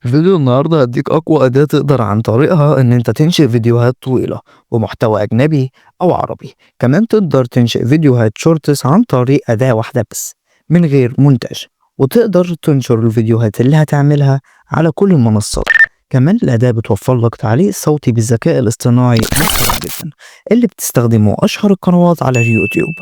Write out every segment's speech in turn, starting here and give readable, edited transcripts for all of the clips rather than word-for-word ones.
في فيديو النهاردة هديك أقوى أداة تقدر عن طريقها إن أنت تنشئ فيديوهات طويلة ومحتوى أجنبي أو عربي. كمان تقدر تنشئ فيديوهات شورتس عن طريق أداة واحدة بس من غير مونتاج، وتقدر تنشر الفيديوهات اللي هتعملها على كل المنصات. كمان الأداة بتوفر لك تعليق صوتي بالذكاء الاصطناعي محترم جدا اللي بتستخدمه أشهر القنوات على اليوتيوب.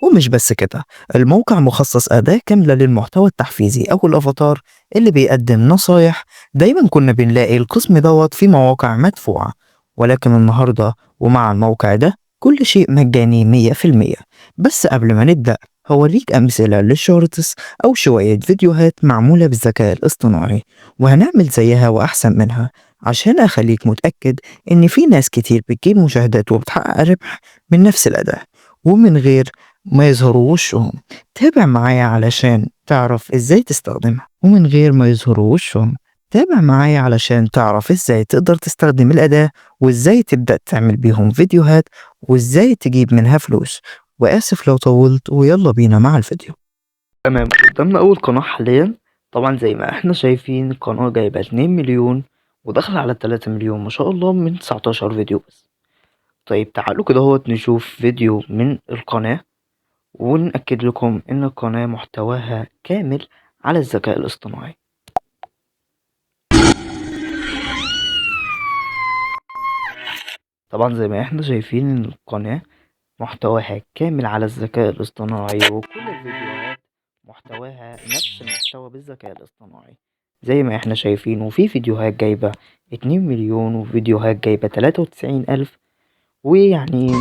ومش بس كده، الموقع مخصص أداة كاملة للمحتوى التحفيزي أو الأفاتار اللي بيقدم نصايح. دايما كنا بنلاقي القسم دوت في مواقع مدفوعة، ولكن النهاردة ومع الموقع ده كل شيء مجاني 100%. بس قبل ما نبدأ هوريك أمثلة للشورتس أو شوية فيديوهات معمولة بالذكاء الاصطناعي، وهنعمل زيها وأحسن منها عشان أخليك متأكد إن في ناس كتير بتجيب مشاهدات وبتحقق ربح من نفس الأداة ومن غير ما يظهروا وشهم. تابع معايا علشان تعرف إزاي تستخدمها ومن غير ما يظهروا وشهم. تابع معايا علشان تعرف ازاي تقدر تستخدم الأداة وازاي تبدأ تعمل بيهم فيديوهات وازاي تجيب منها فلوس. وآسف لو طولت، ويلا بينا مع الفيديو. تمام، قدامنا أول قناة حاليا. طبعا زي ما احنا شايفين القناة جايبة 2 مليون وداخلة على 3 مليون ما شاء الله من 19 فيديو بس. طيب تعالوا كده هو نشوف فيديو من القناة ونأكد لكم إن القناة محتواها كامل على الذكاء الاصطناعي. طبعا زي ما احنا شايفين إن القناة محتواها كامل على الذكاء الاصطناعي، وكل الفيديوهات محتواها نفس المحتوى بالذكاء الاصطناعي زي ما احنا شايفين. وفي فيديوهات جايبة 2 مليون وفيديوهات جايبة 93 ألف، ويعني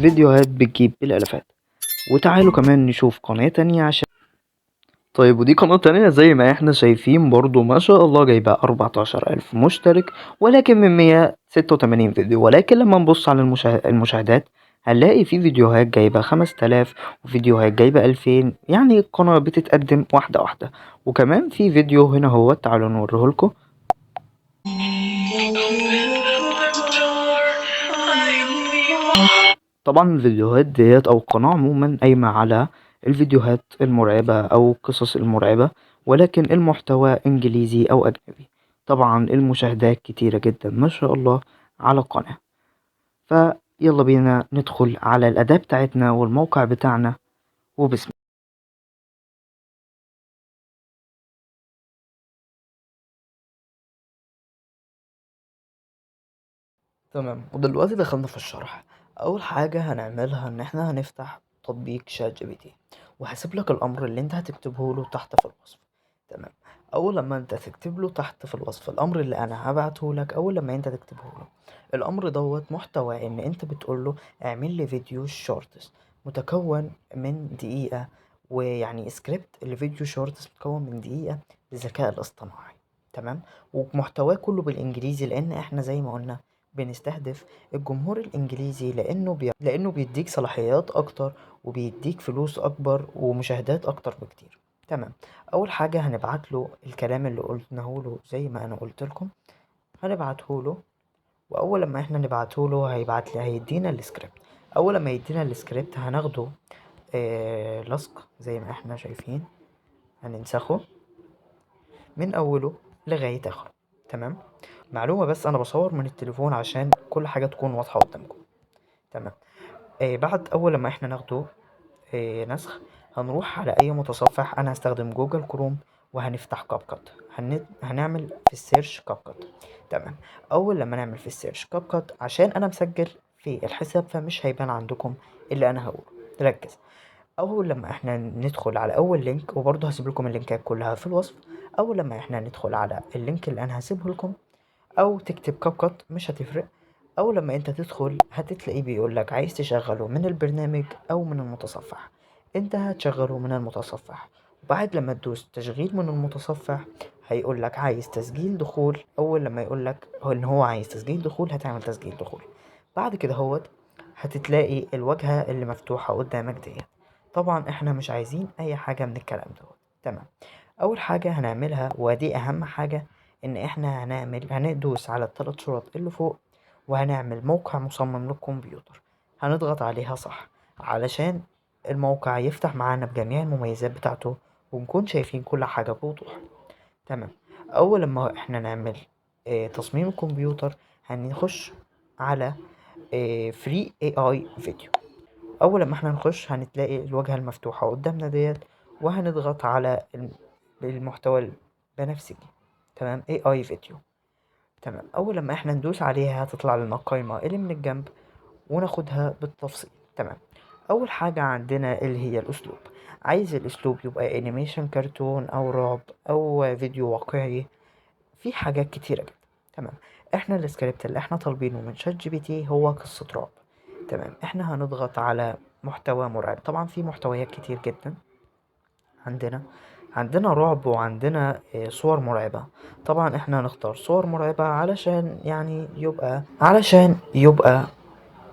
فيديوهات بتجيب بالالافات. وتعالوا كمان نشوف قناة تانية عشان طيب، ودي قناة تانية زي ما احنا شايفين برضو ما شاء الله جايبة 14 ألف مشترك، ولكن من 186 فيديو. ولكن لما نبص على المشاهدات هنلاقي في فيديوهات جايبة 5000 وفيديوهات جايبة 2000. يعني القناة بتتقدم واحدة واحدة. وكمان في فيديو هنا هو تعالوا نوريهولكوا. طبعا الفيديوهات ديت او القناة عموما قايمة على الفيديوهات المرعبة او القصص المرعبة، ولكن المحتوى انجليزي او اجنبي. طبعا المشاهدات كتيرة جدا ما شاء الله على القناة. فيلا بينا ندخل على الاداة بتاعتنا والموقع بتاعنا وبسم تمام، ودلوقتي دخلنا في الشرح. اول حاجة هنعملها ان احنا هنفتح تطبيق شات جي بي تي، وهسيب لك الامر اللي انت هتكتبه له تحت في الوصف. تمام. اول لما انت تكتب له تحت في الوصف الامر اللي انا هبعته لك، اول لما انت تكتبه له الامر دوت محتوى ان انت بتقول له اعمل لي فيديو شورتس متكون من دقيقة. ويعني سكريبت الفيديو شورتس متكون من دقيقة بالذكاء الاصطناعي. تمام. ومحتواه كله بالانجليزي لان احنا زي ما قلنا بنستهدف الجمهور الانجليزي، لانه بيديك صلاحيات اكتر وبيديك فلوس اكبر ومشاهدات اكتر بكتير. تمام. اول حاجه هنبعت له الكلام اللي قلناه له زي ما انا قلت لكم، هنبعته له. واول لما احنا نبعته له هيدينا السكريبت. اول لما يدينا السكريبت هناخده لصق زي ما احنا شايفين، هننسخه من اوله لغايه اخره. تمام. معلومه بس انا بصور من التليفون عشان كل حاجه تكون واضحه قدامكم. تمام. بعد اول لما احنا ناخده نسخ، هنروح على اي متصفح. انا هستخدم جوجل كروم وهنفتح كاب كات. هنعمل في السيرش كاب كات. تمام. اول لما نعمل في السيرش كاب كات عشان انا مسجل في الحساب فمش هيبان عندكم اللي انا هقوله. ركز. اول لما احنا ندخل على اول لينك، وبرضه هسيب لكم اللينكات كلها في الوصف. اول لما احنا ندخل على اللينك اللي انا هسيبه لكم او تكتب كاب كات مش هتفرق. اول لما انت تدخل هتلاقيه بيقول لك عايز تشغله من البرنامج او من المتصفح. انت هتشغله من المتصفح. وبعد لما تدوس تشغيل من المتصفح هيقول لك عايز تسجيل دخول. اول لما يقول لك ان هو عايز تسجيل دخول هتعمل تسجيل دخول. بعد كده هتتلاقي الواجهة اللي مفتوحة قدامك ديت. طبعا احنا مش عايزين اي حاجة من الكلام دوت. تمام. اول حاجة هنعملها ودي اهم حاجة، ان احنا هندوس على الثلاث شرط اللي فوق وهنعمل موقع مصمم للكمبيوتر. هنضغط عليها صح علشان الموقع يفتح معانا بجميع المميزات بتاعته ونكون شايفين كل حاجة بوضوح. تمام. اول لما احنا نعمل تصميم الكمبيوتر هنخش على فري اي اي فيديو. اول لما احنا نخش هنتلاقي الواجهة المفتوحة قدامنا ديت، وهنضغط على المحتوى البنفسجي. تمام، اي اي فيديو. تمام، اول لما احنا ندوس عليها هتطلع لنا القايمة اللي من الجنب وناخدها بالتفصيل. تمام، اول حاجة عندنا اللي هي الاسلوب. عايز الاسلوب يبقى انيميشن كرتون او رعب او فيديو واقعي، في حاجات كتيرة جدا. تمام، احنا السكريبت اللي احنا طالبينه من شات جي بي تي هو قصة رعب. تمام، احنا هنضغط على محتوى مرعب. طبعا في محتويات كتير جدا عندنا رعب، وعندنا صور مرعبة. طبعا احنا هنختار صور مرعبة علشان يبقى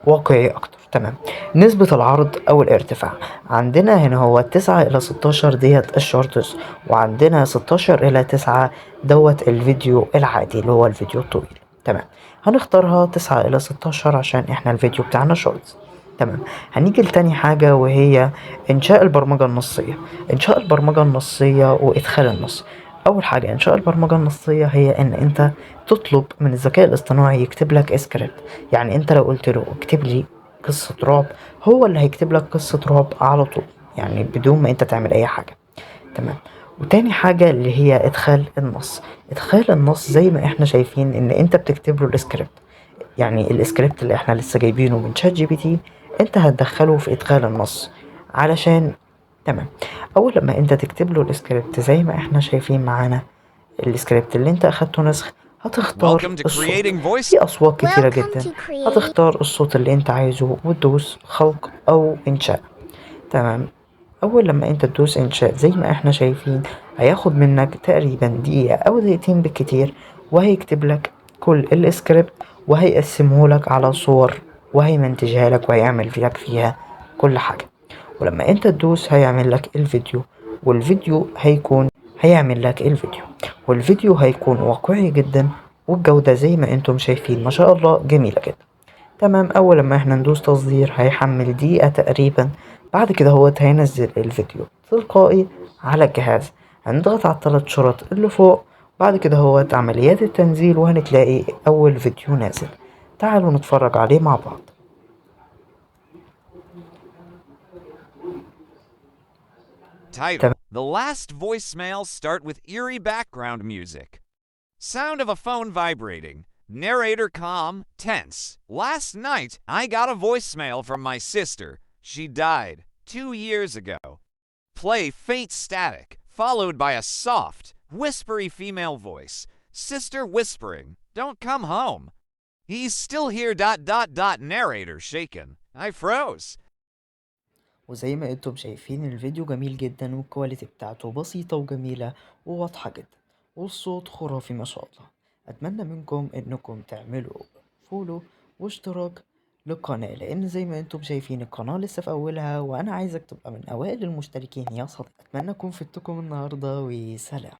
واقعي اكتر. تمام، نسبة العرض او الارتفاع عندنا هنا هو 9 إلى 16 ديت الشورتس، وعندنا 16 إلى 9 دوت الفيديو العادي اللي هو الفيديو الطويل. تمام، هنختارها 9 إلى 16 عشان احنا الفيديو بتاعنا شورتس. تمام، هنيجي لتاني حاجة وهي إنشاء البرمجة النصية. إنشاء البرمجة النصية وإدخال النص. أول حاجة إنشاء البرمجة النصية هي إن أنت تطلب من الذكاء الاصطناعي يكتب لك سكريبت. يعني أنت لو قلت له اكتب لي قصة رعب، هو اللي هيكتب لك قصة رعب على طول، يعني بدون ما أنت تعمل أي حاجة. تمام، وتاني حاجة اللي هي إدخال النص. إدخال النص زي ما إحنا شايفين إن أنت بتكتب له السكريبت، يعني السكريبت اللي احنا لسه جايبينه من شات جي بي تي انت هتدخله في ادخال النص علشان. تمام، اول لما انت تكتب له السكريبت زي ما احنا شايفين معانا السكريبت اللي انت اخدته نسخ، هتختار Welcome to الصوت. creating voice. في اصوات كتيرة Welcome جدا، to create. هتختار الصوت اللي انت عايزه وتدوس خلق او انشاء. تمام، اول لما انت تدوس انشاء زي ما احنا شايفين هياخد منك تقريبا دقيقة او دقيقتين بالكتير، وهيكتب لك كل السكريبت وهيقسمه لك على صور وهيمنتجها لك وهيعمل لك فيها كل حاجة. ولما انت تدوس هيعمل لك الفيديو، والفيديو هيعمل لك الفيديو، والفيديو هيكون واقعي جدا، والجودة زي ما انتم شايفين ما شاء الله جميلة جدا. تمام، اول لما احنا ندوس تصدير هيحمل دقيقة تقريبا، بعد كده هو هينزل الفيديو تلقائي على الجهاز. هنضغط على الثلاث شرط اللي فوق، بعد كده هو عمليات التنزيل وهنتلاقي اول فيديو نازل. تعالوا نتفرج عليه مع بعض. تمام، Title: The last voicemails start with eerie background music. Sound of a phone vibrating. Narrator calm, tense. Last night, I got a voicemail from my sister. She died 2 years ago. Play faint static, followed by a soft, whispery female voice. Sister whispering, "Don't come home." He's still here. Narrator shaken. I froze. وزي ما انتم شايفين الفيديو جميل جدا، والكواليتي بتاعته بسيطة وجميلة وواضحة جدا، والصوت خرافي ما شاء الله. اتمنى منكم انكم تعملوا فولو واشتراك للقناة، لان زي ما انتم شايفين القناة لسه في اولها، وانا عايزك تبقى من اوائل المشتركين يا صديقي. اتمنى اكون فدتكم النهاردة، وسلام.